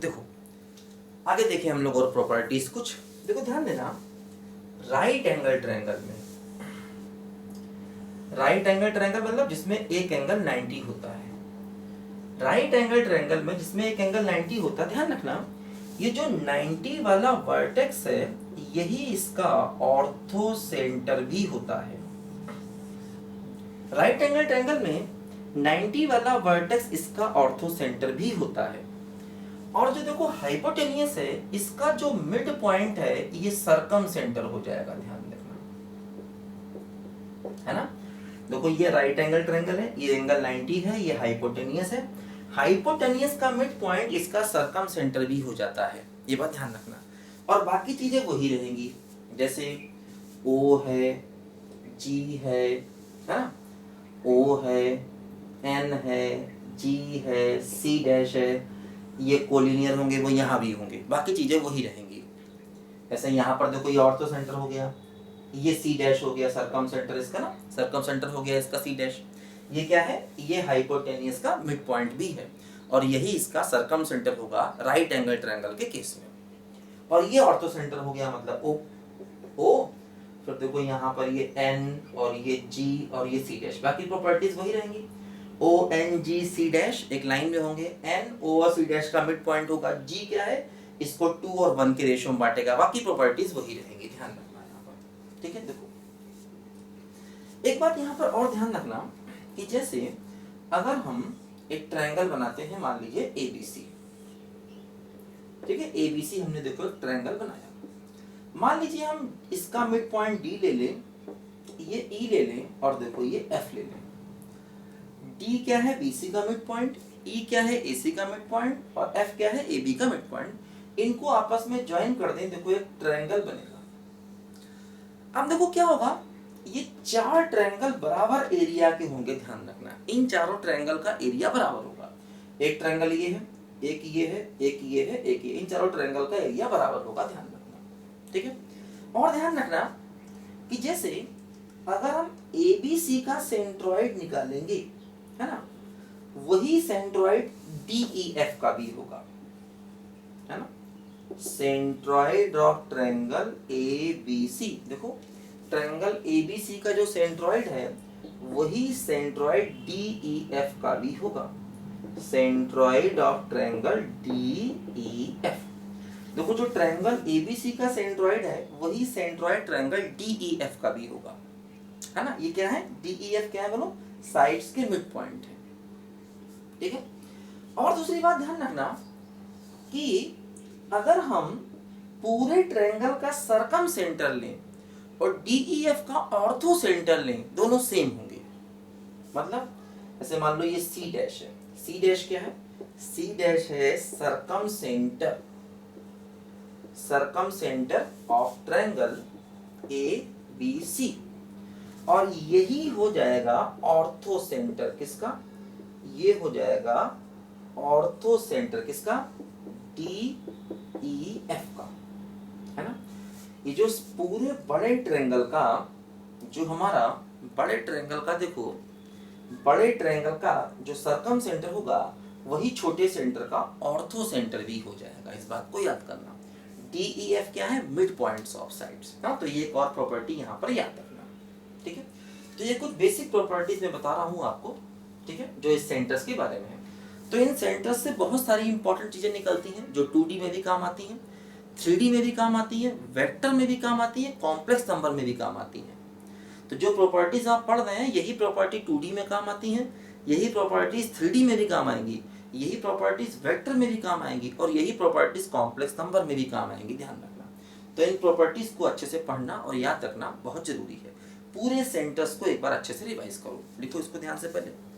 देखो आगे देखें हम लोग और प्रॉपर्टीज कुछ। देखो ध्यान देना, राइट एंगल ट्रायंगल में, राइट एंगल ट्रायंगल मतलब जिसमें एक एंगल 90 होता है। राइट एंगल ट्रायंगल में जिसमें एक एंगल 90 होता है, ध्यान रखना ये जो 90 वाला वर्टेक्स है यही इसका ऑर्थो सेंटर भी होता है। राइट एंगल ट्रायंगल में 90 वाला वर्टेक्स इसका ऑर्थो सेंटर भी होता है। और जो देखो हाइपोटेनियस है इसका जो मिड पॉइंट है ये सरकम सेंटर हो जाएगा, ध्यान रखना, है ना। देखो ये राइट एंगल ट्रायंगल है, ये एंगल 90 है, ये हाइपोटेनियस है। हाइपोटेनियस का मिड पॉइंट इसका सरकम सेंटर भी हो जाता है, ये बात ध्यान रखना। और बाकी चीजें वही रहेंगी, जैसे O है, G है ना, O है, N है, G है, C डैश है, ये कोलिनियर होंगे वो यहाँ भी होंगे, बाकी चीजें वही रहेंगी। ऐसे यहाँ पर देखो ये ऑर्थो सेंटर हो गया, ये C डैश हो गया सरकम सेंटर इसका ना, सरकम सेंटर हो गया इसका C डैश। ये क्या है, ये हाइपोटेनियस का मिड पॉइंट भी है और यही इसका सरकम सेंटर होगा राइट एंगल ट्रायंगल के केस में। और ये ऑर्थो सेंटर हो गया मतलब O। फिर देखो यहाँ पर ये N और ये G और ये C डैश, बाकी प्रॉपर्टीज वही रहेंगी। O N G C dash एक लाइन में होंगे, N O और C डैश का मिड पॉइंट होगा, G क्या है इसको 2 और 1 के रेशियो में बांटेगा, बाकी प्रॉपर्टीज वही रहेंगी, ध्यान रखना यहाँ पर, ठीक है। देखो एक बात यहाँ पर और ध्यान रखना कि जैसे अगर हम एक ट्रायंगल बनाते हैं, मान लीजिए ABC, ठीक है, ABC हमने देखो एक ट्रायंगल बनाया। मान लीजिए हम इसका मिड पॉइंट D ले लें, ये E ले लें और देखो ये F ले लें। D क्या है BC का मिड पॉइंट, E क्या है AC का मिड पॉइंट और F क्या है AB का मिड पॉइंट। इनको आपस में ज्वाइन कर दें, देखो एक ट्रायंगल बनेगा। अब देखो क्या होगा, ये 4 ट्रायंगल बराबर एरिया के होंगे, ध्यान रखना इन चारों ट्रायंगल का एरिया बराबर होगा। एक ट्रायंगल ये है, एक ये है, एक ये है, एक ये, इन चारों ट्रायंगल का एरिया बराबर होगा, ध्यान रखना, ठीक है। और ध्यान रखना कि जैसे अगर हम ABC का सेंट्रॉइड निकालेंगे, है ना, वही सेंट्रॉइड DEF का भी होगा, है ना। सेंट्रॉइड ऑफ ट्रायंगल ABC, देखो ट्रायंगल ABC का जो सेंट्रॉइड है वही सेंट्रॉइड DEF का भी होगा, सेंट्रॉइड ऑफ ट्रायंगल DEF। देखो जो ट्रायंगल ABC का सेंट्रॉइड है वही सेंट्रॉइड ट्रायंगल DEF का भी होगा, है ना। ये क्या है DEF क्या है बोलो, साइड्स के मिड पॉइंट है, ठीक है। और दूसरी बात ध्यान रखना कि अगर हम पूरे ट्रायंगल का सरकम सेंटर लें और DEF का ऑर्थो सेंटर लें, दोनों सेम होंगे। मतलब ऐसे मान लो ये C डैश है, C डैश क्या है, C डैश है circumcentre, circumcentre of triangle ABC और यही हो जाएगा ऑर्थो सेंटर किसका, ये हो जाएगा ऑर्थो सेंटर किसका, DEF का, है ना। ये जो पूरे बड़े ट्रायंगल का, जो हमारा बड़े ट्रायंगल का, देखो बड़े ट्रायंगल का जो सरकम सेंटर होगा वही छोटे सेंटर का ऑर्थो सेंटर भी हो जाएगा, इस बात को याद करना। DEF क्या है, मिड पॉइंट्स ऑफ साइड्स, हाँ, तो ये एक और प्रॉपर्टी यहाँ पर याद रखना, ठीक है। तो ये कुछ बेसिक प्रॉपर्टीज मैं बता रहा हूँ आपको, ठीक है, जो इस सेंटर्स के बारे में है। तो इन सेंटर्स से बहुत सारी इंपॉर्टेंट चीजें निकलती हैं जो 2D में भी काम आती हैं, 3D में भी काम आती है, वेक्टर में भी काम आती है, कॉम्प्लेक्स नंबर में भी काम आती है। तो जो प्रॉपर्टीज आप पढ़ रहे हैं यही प्रॉपर्टी 2D में काम आती हैं, यही प्रॉपर्टीज 3D में भी काम आएंगी, यही प्रॉपर्टीज वेक्टर में भी काम आएंगी और यही प्रॉपर्टीज कॉम्प्लेक्स नंबर में भी काम आएंगी, ध्यान रखना। तो इन प्रॉपर्टीज को अच्छे से पढ़ना और याद रखना बहुत जरूरी है। पूरे सेंटर्स को एक बार अच्छे से रिवाइज करो, लिखो इसको ध्यान से पहले।